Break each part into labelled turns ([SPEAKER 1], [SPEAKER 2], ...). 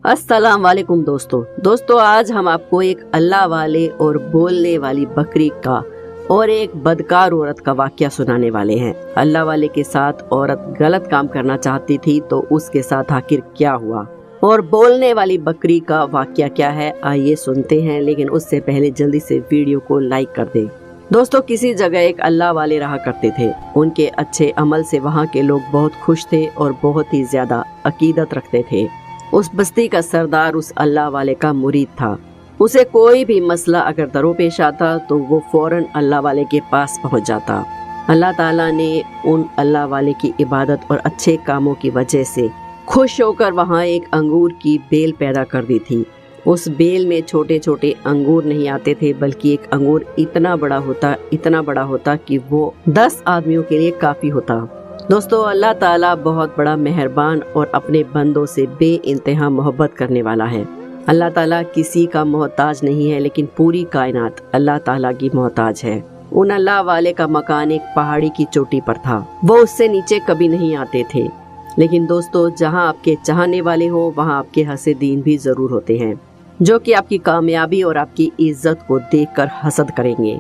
[SPEAKER 1] अस्सलाम वालेकुम दोस्तों आज हम आपको एक अल्लाह वाले और बोलने वाली बकरी का और एक बदकार औरत का वाकया सुनाने वाले हैं। अल्लाह वाले के साथ औरत गलत काम करना चाहती थी तो उसके साथ आखिर क्या हुआ और बोलने वाली बकरी का वाकया क्या है, आइए सुनते हैं। लेकिन उससे पहले जल्दी से वीडियो को लाइक कर दें। दोस्तों, किसी जगह एक अल्लाह वाले रहा करते थे। उनके अच्छे अमल से वहाँ के लोग बहुत खुश थे और बहुत ही ज्यादा अकीदत रखते थे। उस बस्ती का सरदार उस अल्लाह वाले का मुरीद था। उसे कोई भी मसला अगर दरपेश आता तो वो फौरन अल्लाह वाले के पास पहुंच जाता। अल्लाह ताला ने उन अल्लाह वाले की इबादत और अच्छे कामों की वजह से खुश होकर वहाँ एक अंगूर की बेल पैदा कर दी थी। उस बेल में छोटे छोटे अंगूर नहीं आते थे, बल्कि एक अंगूर इतना बड़ा होता कि वो 10 आदमियों के लिए काफी होता। दोस्तों, अल्लाह ताला बहुत बड़ा मेहरबान और अपने बंदों से बेइंतहा मोहब्बत करने वाला है। अल्लाह ताला किसी का मोहताज नहीं है, लेकिन पूरी कायनात अल्लाह ताला की मोहताज है। उन अल्लाह वाले का मकान एक पहाड़ी की चोटी पर था। वो उससे नीचे कभी नहीं आते थे। लेकिन दोस्तों, जहाँ आपके चाहने वाले हो वहाँ आपके हसीदीन भी जरूर होते हैं, जो कि आपकी कामयाबी और आपकी इज्जत को देखकर हसद करेंगे।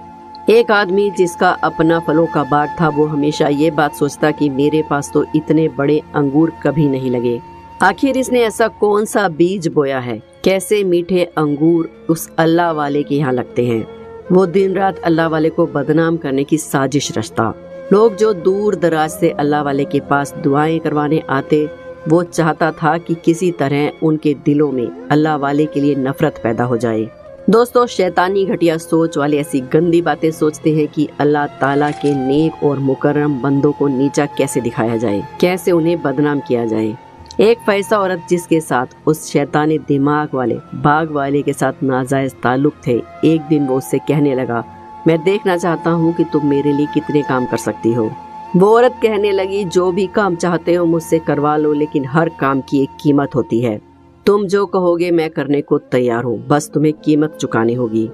[SPEAKER 1] एक आदमी जिसका अपना फलों का बाग था, वो हमेशा ये बात सोचता कि मेरे पास तो इतने बड़े अंगूर कभी नहीं लगे। आखिर इसने ऐसा कौन सा बीज बोया है, कैसे मीठे अंगूर उस अल्लाह वाले के यहाँ लगते हैं। वो दिन रात अल्लाह वाले को बदनाम करने की साजिश रचता। लोग जो दूर दराज से अल्लाह वाले के पास दुआएं करवाने आते, वो चाहता था कि किसी तरह उनके दिलों में अल्लाह वाले के लिए नफरत पैदा हो जाए। दोस्तों, शैतानी घटिया सोच वाले ऐसी गंदी बातें सोचते हैं कि अल्लाह ताला के नेक और मुकर्रम बंदों को नीचा कैसे दिखाया जाए, कैसे उन्हें बदनाम किया जाए। एक फैसा औरत जिसके साथ उस शैतानी दिमाग वाले बाग वाले के साथ नाजायज ताल्लुक थे, एक दिन वो उससे कहने लगा, मैं देखना चाहता हूँ कि तुम मेरे लिए कितने काम कर सकती हो। वो औरत कहने लगी, जो भी काम चाहते हो मुझसे करवा लो, लेकिन हर काम की एक कीमत होती है। तुम जो कहोगे मैं करने को तैयार हूँ, बस तुम्हें कीमत चुकानी होगी।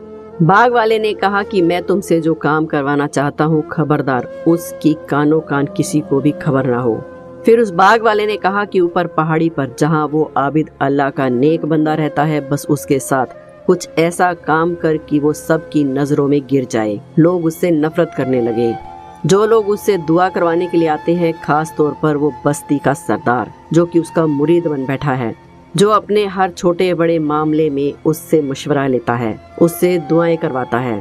[SPEAKER 1] बाग वाले ने कहा कि मैं तुमसे जो काम करवाना चाहता हूँ, खबरदार उसकी कानों कान किसी को भी खबर ना हो। फिर उस बाग वाले ने कहा कि ऊपर पहाड़ी पर जहाँ वो आबिद अल्लाह का नेक बंदा रहता है, बस उसके साथ कुछ ऐसा काम कर कि वो सबकी नजरों में गिर जाए। लोग उससे नफरत करने लगे। जो लोग उससे दुआ करवाने के लिए आते हैं, खास तौर पर वो बस्ती का सरदार जो कि उसका मुरीद बन बैठा है, जो अपने हर छोटे बड़े मामले में उससे मशवरा लेता है, उससे दुआएं करवाता है।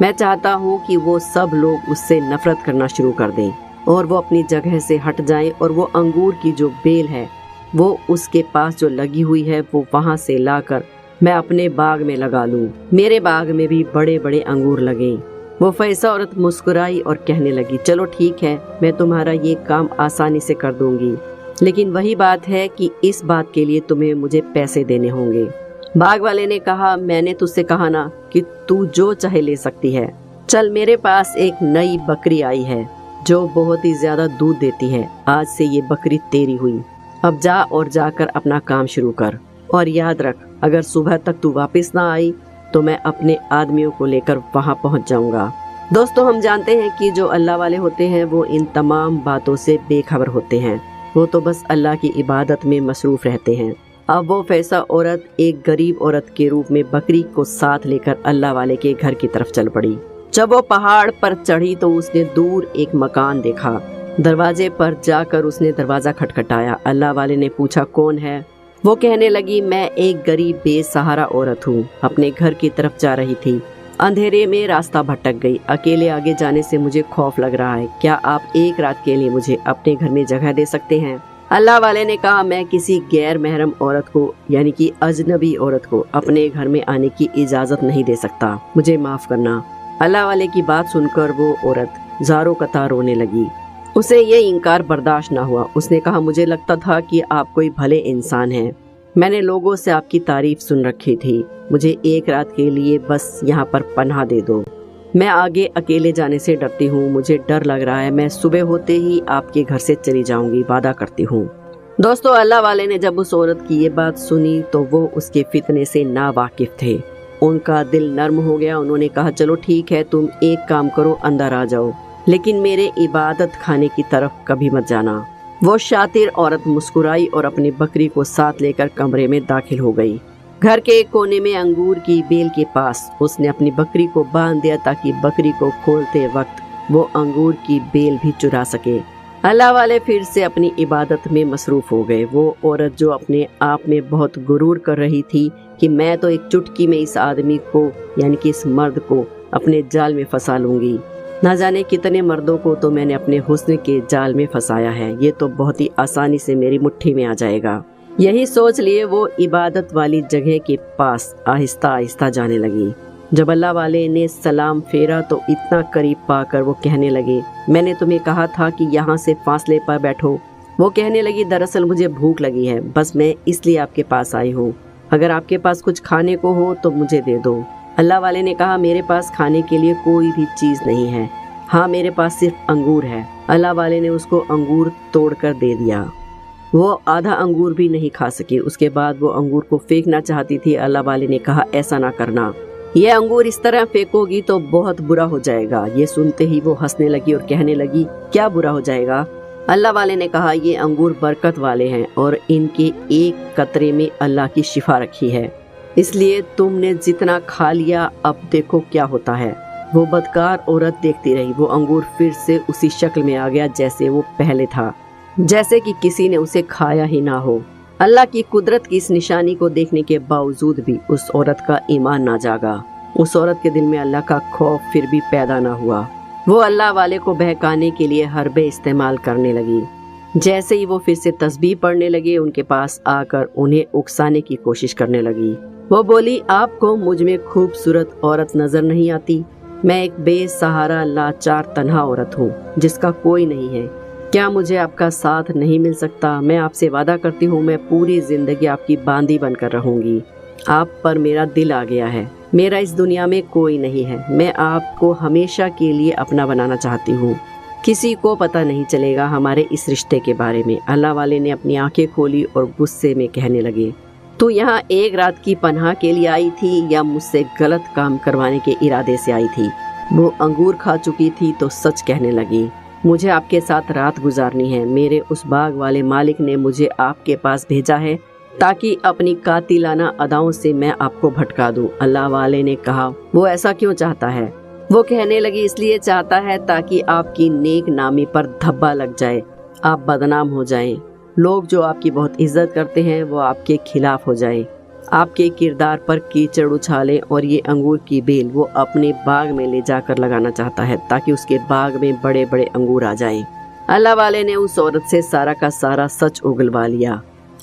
[SPEAKER 1] मैं चाहता हूँ कि वो सब लोग उससे नफरत करना शुरू कर दें और वो अपनी जगह से हट जाएं और वो अंगूर की जो बेल है वो उसके पास जो लगी हुई है वो वहाँ से लाकर मैं अपने बाग में लगा लूँ। मेरे बाग में भी बड़े बड़े अंगूर लगे। वो फैसा औरत मुस्कुराई और कहने लगी, चलो ठीक है, मैं तुम्हारा ये काम आसानी से कर दूंगी, लेकिन वही बात है कि इस बात के लिए तुम्हें मुझे पैसे देने होंगे। बाग वाले ने कहा, मैंने तुझसे कहा ना कि तू जो चाहे ले सकती है। चल, मेरे पास एक नई बकरी आई है जो बहुत ही ज्यादा दूध देती है। आज से ये बकरी तेरी हुई। अब जा और जाकर अपना काम शुरू कर, और याद रख, अगर सुबह तक तू वापस ना आई तो मैं अपने आदमियों को लेकर वहाँ पहुँच जाऊंगा। दोस्तों, हम जानते हैं कि जो अल्लाह वाले होते हैं वो इन तमाम बातों से बेखबर होते हैं। वो तो बस अल्लाह की इबादत में मसरूफ रहते हैं। अब वो फैसा औरत एक गरीब औरत के रूप में बकरी को साथ लेकर अल्लाह वाले के घर की तरफ चल पड़ी। जब वो पहाड़ पर चढ़ी तो उसने दूर एक मकान देखा। दरवाजे पर जाकर उसने दरवाजा खटखटाया। अल्लाह वाले ने पूछा, कौन है? वो कहने लगी, मैं एक गरीब बेसहारा औरत हूँ, अपने घर की तरफ जा रही थी। अंधेरे में रास्ता भटक गई। अकेले आगे जाने से मुझे खौफ लग रहा है। क्या आप एक रात के लिए मुझे अपने घर में जगह दे सकते हैं? अल्लाह वाले ने कहा, मैं किसी गैर महरम औरत को यानी कि अजनबी औरत को अपने घर में आने की इजाजत नहीं दे सकता, मुझे माफ करना। अल्लाह वाले की बात सुनकर वो औरत ज़ारो कतार रोने लगी। उसे ये इनकार बर्दाश्त ना हुआ। उसने कहा, मुझे लगता था कि आप कोई भले इंसान हैं। मैंने लोगों से आपकी तारीफ सुन रखी थी। मुझे एक रात के लिए बस यहाँ पर पनाह दे दो। मैं आगे अकेले जाने से डरती हूँ, मुझे डर लग रहा है। मैं सुबह होते ही आपके घर से चली जाऊंगी, वादा करती हूँ। दोस्तों, अल्लाह वाले ने जब उस औरत की ये बात सुनी तो वो उसके फितने से ना वाकिफ थे। उनका दिल नर्म हो गया। उन्होंने कहा, चलो ठीक है, तुम एक काम करो, अंदर आ जाओ, लेकिन मेरे इबादत खाने की तरफ कभी मत जाना। وہ شاطر عورت مسکرائی اور اپنی بکری کو ساتھ لے کر کمرے میں داخل ہو گئی۔ گھر کے ایک کونے میں انگور کی بیل کے پاس اس نے اپنی بکری کو باندھ دیا تاکہ بکری کو کھولتے وقت وہ انگور کی بیل بھی چرا سکے۔ اللہ والے پھر سے اپنی عبادت میں مصروف ہو گئے۔ وہ عورت جو اپنے آپ میں بہت غرور کر رہی تھی کہ میں تو ایک چٹکی میں اس آدمی کو یعنی کہ اس مرد کو اپنے جال میں پھنسا لوں گی، نہ جانے کتنے مردوں کو تو میں نے اپنے حسن کے جال میں پھنسایا ہے، یہ تو بہت ہی آسانی سے میری مٹھی میں آ جائے گا۔ یہی سوچ لیے وہ عبادت والی جگہ کے پاس آہستہ آہستہ جانے لگی۔ جب اللہ والے نے سلام پھیرا تو اتنا قریب پا کر وہ کہنے لگے، میں نے تمہیں کہا تھا کہ یہاں سے فاصلے پر بیٹھو۔ وہ کہنے لگی، دراصل مجھے بھوک لگی ہے، بس میں اس لیے آپ کے پاس آئی ہوں، اگر آپ کے پاس کچھ کھانے کو ہو تو مجھے دے دو۔ اللہ والے نے کہا، میرے پاس کھانے کے لیے کوئی بھی چیز نہیں ہے، ہاں میرے پاس صرف انگور ہے۔ اللہ والے نے اس کو انگور توڑ کر دے دیا۔ وہ آدھا انگور بھی نہیں کھا سکی۔ اس کے بعد وہ انگور کو پھینکنا چاہتی تھی۔ اللہ والے نے کہا، ایسا نہ کرنا، یہ انگور اس طرح پھینکو گی تو بہت برا ہو جائے گا۔ یہ سنتے ہی وہ ہنسنے لگی اور کہنے لگی، کیا برا ہو جائے گا؟ اللہ والے نے کہا، یہ انگور برکت والے ہیں اور ان کے ایک قطرے میں اللہ کی شفا رکھی ہے، اس لیے تم نے جتنا کھا لیا اب دیکھو کیا ہوتا ہے۔ وہ بدکار عورت دیکھتی رہی۔ وہ انگور پھر سے اسی شکل میں آ گیا جیسے وہ پہلے تھا، جیسے کہ کسی نے اسے کھایا ہی نہ ہو۔ اللہ کی قدرت کی اس نشانی کو دیکھنے کے باوجود بھی اس عورت کا ایمان نہ جاگا۔ اس عورت کے دل میں اللہ کا خوف پھر بھی پیدا نہ ہوا۔ وہ اللہ والے کو بہکانے کے لیے حربے استعمال کرنے لگی۔ جیسے ہی وہ پھر سے تسبیح پڑھنے لگے، ان کے پاس آ کر انہیں اکسانے کی کوشش کرنے لگی۔ وہ بولی، آپ کو مجھ میں خوبصورت عورت نظر نہیں آتی؟ میں ایک بے سہارا لاچار تنہا عورت ہوں جس کا کوئی نہیں ہے۔ کیا مجھے آپ کا ساتھ نہیں مل سکتا؟ میں آپ سے وعدہ کرتی ہوں میں پوری زندگی آپ کی باندھی بن کر رہوں گی۔ آپ پر میرا دل آ گیا ہے، میرا اس دنیا میں کوئی نہیں ہے، میں آپ کو ہمیشہ کے لیے اپنا بنانا چاہتی ہوں، کسی کو پتہ نہیں چلے گا ہمارے اس رشتے کے بارے میں۔ اللہ والے نے اپنی آنکھیں کھولی اور غصے میں کہنے لگے، تو یہاں ایک رات کی پناہ کے لیے آئی تھی یا مجھ سے غلط کام کروانے کے ارادے سے آئی تھی؟ وہ انگور کھا چکی تھی تو سچ کہنے لگی، مجھے آپ کے ساتھ رات گزارنی ہے۔ میرے اس باغ والے مالک نے مجھے آپ کے پاس بھیجا ہے تاکہ اپنی قاتلانہ اداؤں سے میں آپ کو بھٹکا دوں۔ اللہ والے نے کہا، وہ ایسا کیوں چاہتا ہے؟ وہ کہنے لگی، اس لیے چاہتا ہے تاکہ آپ کی نیک نامی پر دھبا لگ جائے، آپ بدنام ہو جائیں، لوگ جو آپ کی بہت عزت کرتے ہیں وہ آپ کے خلاف ہو جائیں، آپ کے کردار پر کیچڑ اچھالیں، اور یہ انگور کی بیل وہ اپنے باغ میں لے جا کر لگانا چاہتا ہے تاکہ اس کے باغ میں بڑے بڑے انگور آ جائیں۔ اللہ والے نے اس عورت سے سارا کا سارا سچ اگلوا لیا۔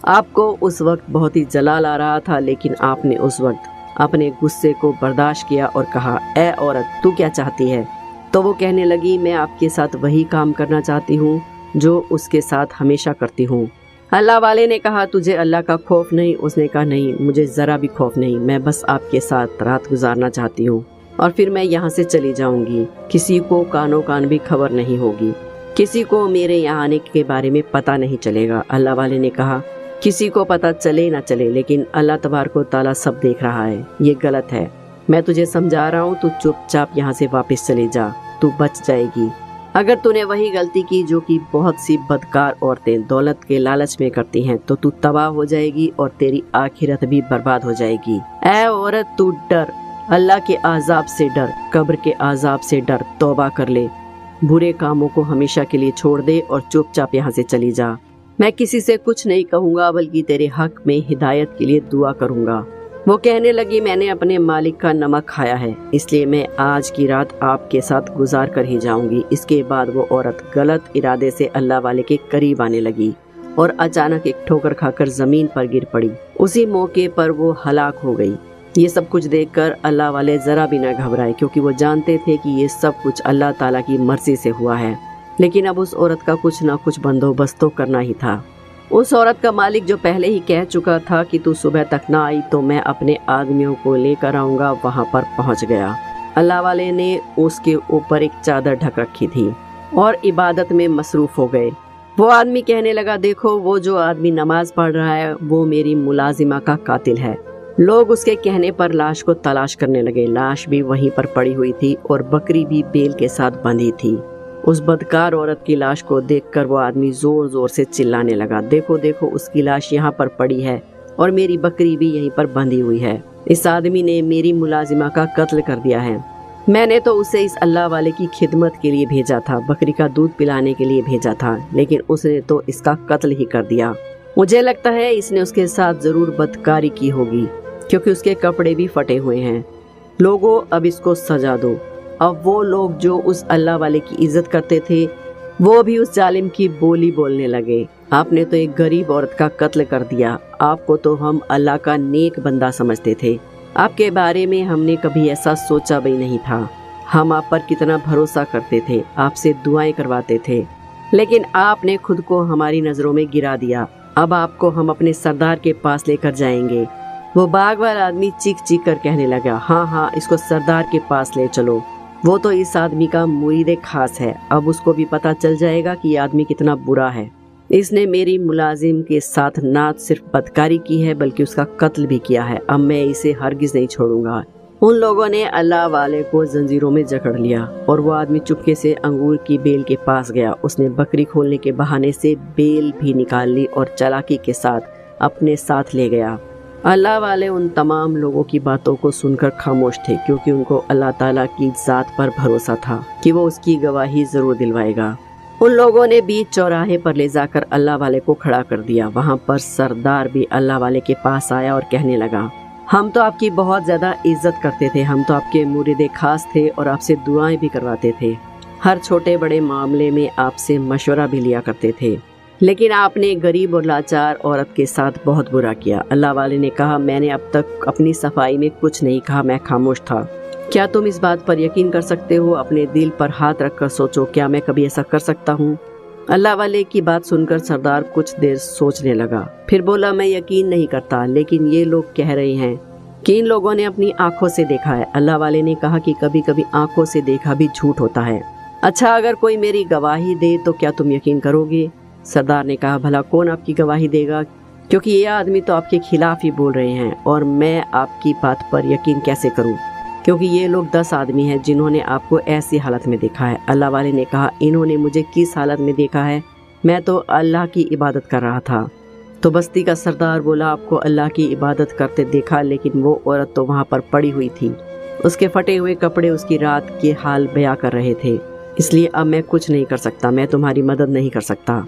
[SPEAKER 1] آپ کو اس وقت بہت ہی جلال آ رہا تھا، لیکن آپ نے اس وقت اپنے غصے کو برداشت کیا اور کہا، اے عورت، تو کیا چاہتی ہے؟ تو وہ کہنے لگی، میں آپ کے ساتھ وہی کام کرنا چاہتی ہوں جو اس کے ساتھ ہمیشہ کرتی ہوں۔ اللہ والے نے کہا، تجھے اللہ کا خوف نہیں؟ اس نے کہا، نہیں، مجھے ذرا بھی خوف نہیں، میں بس آپ کے ساتھ رات گزارنا چاہتی ہوں اور پھر میں یہاں سے چلی جاؤں گی، کسی کو کانوں کان بھی خبر نہیں ہوگی، کسی کو میرے یہاں آنے کے بارے میں پتہ نہیں چلے گا۔ اللہ والے نے کہا، کسی کو پتہ چلے نہ چلے لیکن اللہ تبارک و تعالیٰ سب دیکھ رہا ہے، یہ غلط ہے، میں تجھے سمجھا رہا ہوں، تو چپ چاپ یہاں سے واپس چلے جا، تو بچ جائے گی۔ اگر تو نے وہی غلطی کی جو کہ بہت سی بدکار عورتیں دولت کے لالچ میں کرتی ہیں تو تو تباہ ہو جائے گی اور تیری آخرت بھی برباد ہو جائے گی۔ اے عورت، تو ڈر، اللہ کے عذاب سے ڈر، قبر کے عذاب سے ڈر، توبہ کر لے، برے کاموں کو ہمیشہ کے لیے چھوڑ دے اور چپ چاپ یہاں سے چلی جا۔ میں کسی سے کچھ نہیں کہوں گا بلکہ تیرے حق میں ہدایت کے لیے دعا کروں گا۔ وہ کہنے لگی، میں نے اپنے مالک کا نمک کھایا ہے، اس لیے میں آج کی رات آپ کے ساتھ گزار کر ہی جاؤں گی۔ اس کے بعد وہ عورت غلط ارادے سے اللہ والے کے قریب آنے لگی اور اچانک ایک ٹھوکر کھا کر زمین پر گر پڑی۔ اسی موقع پر وہ ہلاک ہو گئی۔ یہ سب کچھ دیکھ کر اللہ والے ذرا بھی نہ گھبرائے، کیونکہ وہ جانتے تھے کہ یہ سب کچھ اللہ تعالیٰ کی مرضی سے ہوا ہے، لیکن اب اس عورت کا کچھ نہ کچھ بندوبست تو کرنا ہی تھا۔ اس عورت کا مالک جو پہلے ہی کہہ چکا تھا کہ تو صبح تک نہ آئی تو میں اپنے آدمیوں کو لے کر آؤں گا، وہاں پر پہنچ گیا۔ اللہ والے نے اس کے اوپر ایک چادر ڈھک رکھی تھی اور عبادت میں مصروف ہو گئے۔ وہ آدمی کہنے لگا، دیکھو وہ جو آدمی نماز پڑھ رہا ہے وہ میری ملازمہ کا قاتل ہے۔ لوگ اس کے کہنے پر لاش کو تلاش کرنے لگے۔ لاش بھی وہیں پر پڑی ہوئی تھی اور بکری بھی بیل کے ساتھ بندھی تھی۔ उस बदकार औरत की लाश को देखकर वो आदमी जोर जोर से चिल्लाने लगा, देखो देखो उसकी लाश यहाँ पर पड़ी है और मेरी बकरी भी यहीं पर बंधी हुई है। इस आदमी ने मेरी मुलाजिमा का कत्ल कर दिया है। मैंने तो उसे इस अल्लाह वाले की खिदमत के लिए भेजा था, बकरी का दूध पिलाने के लिए भेजा था, लेकिन उसने तो इसका कत्ल ही कर दिया। मुझे लगता है इसने उसके साथ जरूर बदकारी की होगी, क्योंकि उसके कपड़े भी फटे हुए हैं। लोगों, अब इसको सजा दो। अब वो लोग जो उस अल्लाह वाले की इज्जत करते थे वो भी उस जालिम की बोली बोलने लगे। आपने तो एक गरीब औरत का कत्ल कर दिया। आपको तो हम अल्लाह का नेक बंदा समझते थे। आपके बारे में हमने कभी ऐसा सोचा भी नहीं था। हम आप पर कितना भरोसा करते थे, आपसे दुआएं करवाते थे, लेकिन आपने खुद को हमारी नजरों में गिरा दिया। अब आपको हम अपने सरदार के पास लेकर जाएंगे। वो बाग वाला आदमी चीख चीख कर कहने लगा, हाँ हाँ, इसको सरदार के पास ले चलो। वो तो इस आदमी का मुरीद खास है। अब उसको भी पता चल जाएगा कि ये आदमी कितना बुरा है। इसने मेरी मुलाजिम के साथ ना सिर्फ बदकारी की है बल्कि उसका कत्ल भी किया है। अब मैं इसे हरगिज नहीं छोड़ूंगा। उन लोगों ने अल्लाह वाले को जंजीरों में जकड़ लिया और वो आदमी चुपके से अंगूर की बेल के पास गया। उसने बकरी खोलने के बहाने से बेल भी निकाल ली और चालाकी के साथ अपने साथ ले गया। अल्लाह वाले उन तमाम लोगों की बातों को सुनकर खामोश थे, क्योंकि उनको अल्लाह ताला की जात पर भरोसा था कि वो उसकी गवाही जरूर दिलवाएगा। उन लोगों ने बीच चौराहे पर ले जाकर अल्लाह वाले को खड़ा कर दिया। वहाँ पर सरदार भी अल्लाह वाले के पास आया और कहने लगा, हम तो आपकी बहुत ज्यादा इज्जत करते थे, हम तो आपके मुरीद खास थे और आपसे दुआएं भी करवाते थे। हर छोटे बड़े मामले में आपसे मशवरा भी लिया करते थे, लेकिन आपने गरीब और लाचार औरत के साथ बहुत बुरा किया। अल्लाह वाले ने कहा, मैंने अब तक अपनी सफाई में कुछ नहीं कहा, मैं खामोश था। क्या तुम इस बात पर यकीन कर सकते हो? अपने दिल पर हाथ रखकर सोचो, क्या मैं कभी ऐसा कर सकता हूँ? अल्लाह वाले की बात सुनकर सरदार कुछ देर सोचने लगा, फिर बोला, मैं यकीन नहीं करता, लेकिन ये लोग कह रहे हैं कि इन लोगों ने अपनी आंखों से देखा है। अल्लाह वाले ने कहा कि कभी कभी आंखों से देखा भी झूठ होता है। अच्छा, अगर कोई मेरी गवाही दे तो क्या तुम यकीन करोगे? सरदार ने कहा, भला कौन आपकी गवाही देगा, क्योंकि ये आदमी तो आपके खिलाफ ही बोल रहे हैं और मैं आपकी बात पर यकीन कैसे करूं, क्योंकि ये लोग 10 आदमी हैं जिन्होंने आपको ऐसी हालत में देखा है। अल्लाह वाले ने कहा, इन्होंने मुझे किस हालत में देखा है? मैं तो अल्लाह की इबादत कर रहा था। तो बस्ती का सरदार बोला, आपको अल्लाह की इबादत करते देखा, लेकिन वो औरत तो वहाँ पर पड़ी हुई थी। उसके फटे हुए कपड़े उसकी रात के हाल बयां कर रहे थे, इसलिए अब मैं कुछ नहीं कर सकता, मैं तुम्हारी मदद नहीं कर सकता।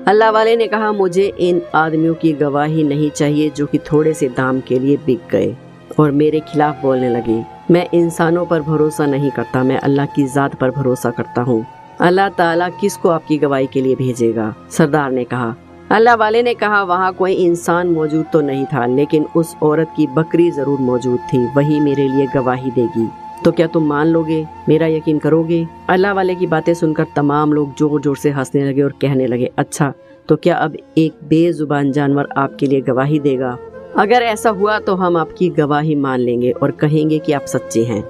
[SPEAKER 1] अल्लाह वाले ने कहा, मुझे इन आदमियों की गवाही नहीं चाहिए जो कि थोड़े से दाम के लिए बिक गए और मेरे खिलाफ बोलने लगे। मैं इंसानों पर भरोसा नहीं करता, मैं अल्लाह की जात पर भरोसा करता हूँ। अल्लाह ताला किसको आपकी गवाही के लिए भेजेगा? सरदार ने कहा। अल्लाह वाले ने कहा, वहाँ कोई इंसान मौजूद तो नहीं था, लेकिन उस औरत की बकरी जरूर मौजूद थी, वही मेरे लिए गवाही देगी। तो क्या तुम मान लोगे, मेरा यकीन करोगे? अल्लाह वाले की बातें सुनकर तमाम लोग जोर जोर से हंसने लगे और कहने लगे, अच्छा, तो क्या अब एक बेजुबान जानवर आपके लिए गवाही देगा? अगर ऐसा हुआ तो हम आपकी गवाही मान लेंगे और कहेंगे कि आप सच्चे हैं।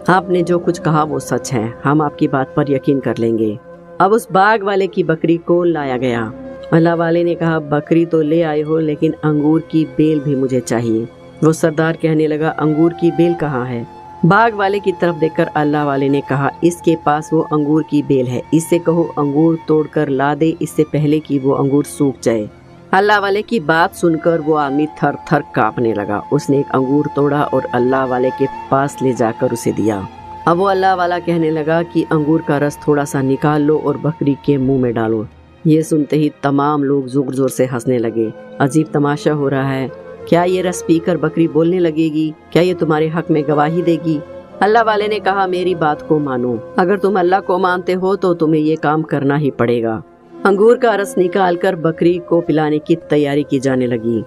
[SPEAKER 1] आपने जो कुछ कहा वो सच है, हम आपकी बात पर यकीन कर लेंगे। अब उस बाग वाले की बकरी को लाया गया। अल्लाह वाले ने कहा, बकरी तो ले आए हो, लेकिन अंगूर की बेल भी मुझे चाहिए। वो सरदार कहने लगा, अंगूर की बेल कहाँ है? बाग वाले की तरफ देखकर अल्लाह वाले ने कहा, इसके पास वो अंगूर की बेल है, इससे कहो अंगूर तोड़कर ला दे, इससे पहले कि वो अंगूर सूख जाए। अल्लाह वाले की बात सुनकर वो आदमी थर थर कांपने लगा। उसने एक अंगूर तोड़ा और अल्लाह वाले के पास ले जाकर उसे दिया। अब वो अल्लाह वाला कहने लगा कि अंगूर का रस थोड़ा सा निकाल लो और बकरी के मुंह में डालो। ये सुनते ही तमाम लोग जोर जोर से हंसने लगे। अजीब तमाशा हो रहा है, क्या ये रस पीकर बकरी बोलने लगेगी? क्या ये तुम्हारे हक में गवाही देगी? अल्लाह वाले ने कहा, मेरी बात को मानो, अगर तुम अल्लाह को मानते हो तो तुम्हें ये काम करना ही पड़ेगा। अंगूर का रस निकालकर बकरी को पिलाने की तैयारी की जाने लगी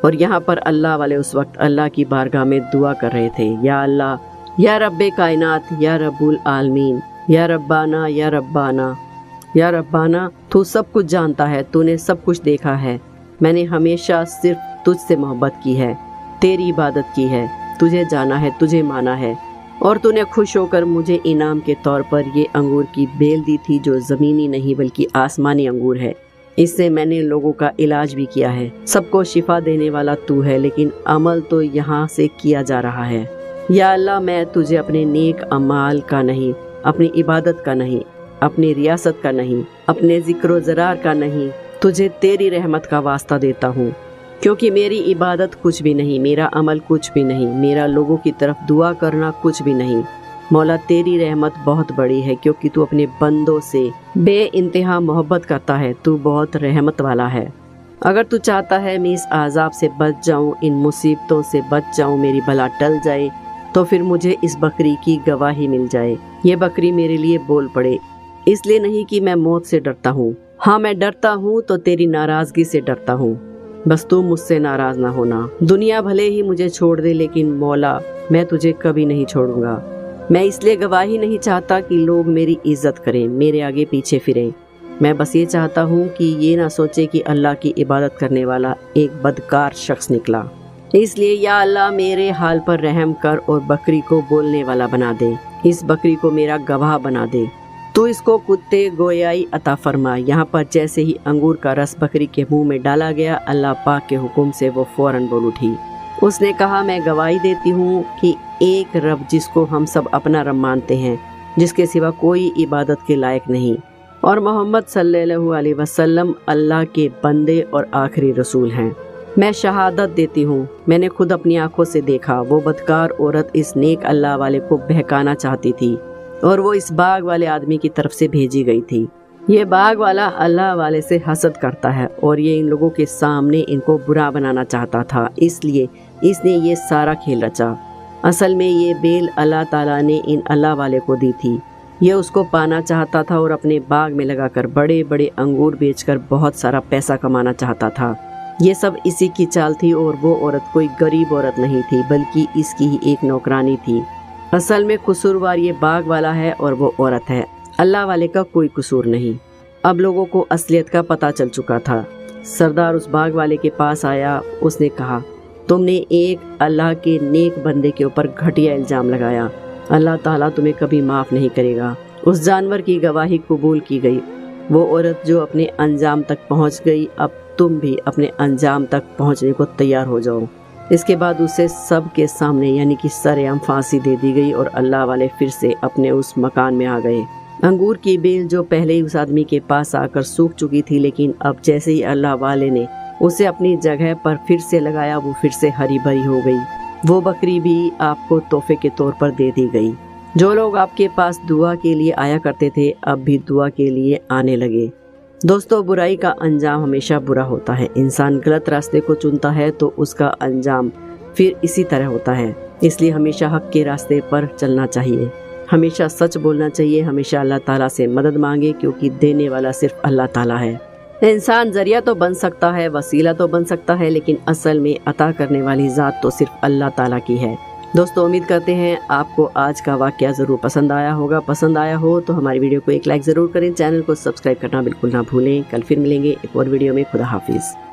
[SPEAKER 1] और यहाँ पर अल्लाह वाले उस वक्त अल्लाह की बारगाह में दुआ कर रहे थे, या अल्लाह, या रब्बे कायनात, या रब्बुल आलमीन, या रब्बाना, या रब्बाना, या रब्बाना, तू सब कुछ जानता है, तूने सब कुछ देखा है। मैंने हमेशा सिर्फ तुझसे मोहब्बत की है, तेरी इबादत की है, तुझे जाना है, तुझे माना है, और तूने खुश होकर मुझे इनाम के तौर पर ये अंगूर की बेल दी थी जो ज़मीनी नहीं बल्कि आसमानी अंगूर है। इससे मैंने लोगों का इलाज भी किया है। सबको शिफा देने वाला तू है, लेकिन अमल तो यहाँ से किया जा रहा है। या अल्लाह, मैं तुझे अपने नेक अमाल का नहीं, अपनी इबादत का नहीं, अपनी रियासत का नहीं, अपने जिक्र ज़रार का नहीं, तुझे तेरी रहमत का वास्ता देता हूँ, क्योंकि मेरी इबादत कुछ भी नहीं, मेरा अमल कुछ भी नहीं, मेरा लोगों की तरफ दुआ करना कुछ भी नहीं। मौला तेरी रहमत बहुत बड़ी है, क्योंकि तू अपने बंदों से बे इंतहा मोहब्बत करता है, तू बहुत रहमत वाला है। अगर तू चाहता है मैं इस आज़ाब से बच जाऊं, इन मुसीबतों से बच जाऊं, मेरी बला टल जाए, तो फिर मुझे इस बकरी की गवाही मिल जाए। ये बकरी मेरे लिए बोल पड़े, इसलिए नहीं कि मैं मौत से डरता हूँ। हाँ, मैं डरता हूँ तो तेरी नाराज़गी से डरता हूँ। बस तू मुझसे नाराज ना होना। दुनिया भले ही मुझे छोड़ दे, लेकिन मौला मैं तुझे कभी नहीं छोड़ूंगा। मैं इसलिए गवाही नहीं चाहता कि लोग मेरी इज्जत करें, मेरे आगे पीछे फिरें। मैं बस ये चाहता हूँ कि ये ना सोचे कि अल्लाह की इबादत करने वाला एक बदकार शख्स निकला। इसलिए या अल्लाह मेरे हाल पर रहम कर और बकरी को बोलने वाला बना दे। इस बकरी को मेरा गवाह बना दे। तू इसको कुत्ते गोयाई अता फरमा। यहाँ पर जैसे ही अंगूर का रस बकरी के मुंह में डाला गया, अल्लाह पाक के हुक्म से वो फौरन बोल उठी। उसने कहा, मैं गवाही देती हूँ कि एक रब जिसको हम सब अपना रब मानते हैं, जिसके सिवा कोई इबादत के लायक नहीं, और मोहम्मद सल्लल्लाहु अलैहि वसल्लम अल्लाह के बंदे और आखिरी रसूल हैं। मैं शहादत देती हूँ, मैंने खुद अपनी आंखों से देखा, वो बदकार औरत इस नेक अल्लाह वाले को बहकाना चाहती थी और वो इस बाग वाले आदमी की तरफ से भेजी गई थी। ये बाग वाला अल्लाह वाले से हसद करता है और ये इन लोगों के सामने इनको बुरा बनाना चाहता था, इसलिए इसने ये सारा खेल रचा। असल में ये बेल अल्लाह ताला ने इन अल्लाह वाले को दी थी। ये उसको पाना चाहता था और अपने बाग में लगाकर बड़े बड़े अंगूर बेचकर बहुत सारा पैसा कमाना चाहता था। ये सब इसी की चाल थी और वो औरत कोई गरीब औरत नहीं थी, बल्कि इसकी ही एक नौकरानी थी। असल में कसूरवार ये बाग वाला है और वो औरत है, अल्लाह वाले का कोई कसूर नहीं। अब लोगों को असलियत का पता चल चुका था। सरदार उस बाग वाले के पास आया। उसने कहा, तुमने एक अल्लाह के नेक बंदे के ऊपर घटिया इल्ज़ाम लगाया, अल्लाह ताला तुम्हें कभी माफ़ नहीं करेगा। उस जानवर की गवाही कबूल की गई। वो औरत जो अपने अंजाम तक पहुंच गई, अब तुम भी अपने अंजाम तक पहुंचने को तैयार हो जाओ। इसके बाद उसे सब के सामने यानी कि सरेआम फांसी दे दी गई और अल्लाह वाले फिर से अपने उस मकान में आ गए। अंगूर की बेल जो पहले ही उस आदमी के पास आकर सूख चुकी थी, लेकिन अब जैसे ही अल्लाह वाले ने उसे अपनी जगह पर फिर से लगाया, वो फिर से हरी भरी हो गई। वो बकरी भी आपको तोहफे के तौर पर दे दी गई। जो लोग आपके पास दुआ के लिए आया करते थे, अब भी दुआ के लिए आने लगे। दोस्तों, बुराई का अंजाम हमेशा बुरा होता है। इंसान गलत रास्ते को चुनता है तो उसका अंजाम फिर इसी तरह होता है। इसलिए हमेशा हक के रास्ते पर चलना चाहिए, हमेशा सच बोलना चाहिए, हमेशा अल्लाह ताला से मदद मांगे, क्योंकि देने वाला सिर्फ अल्लाह ताला है। इंसान जरिया तो बन सकता है, वसीला तो बन सकता है, लेकिन असल में अता करने वाली ज़ात तो सिर्फ अल्लाह ताला की है। दोस्तों, उम्मीद करते हैं आपको आज का वाक़या ज़रूर पसंद आया होगा। पसंद आया हो तो हमारी वीडियो को एक लाइक ज़रूर करें, चैनल को सब्सक्राइब करना बिल्कुल ना भूलें। कल फिर मिलेंगे एक और वीडियो में। खुदा हाफिज़।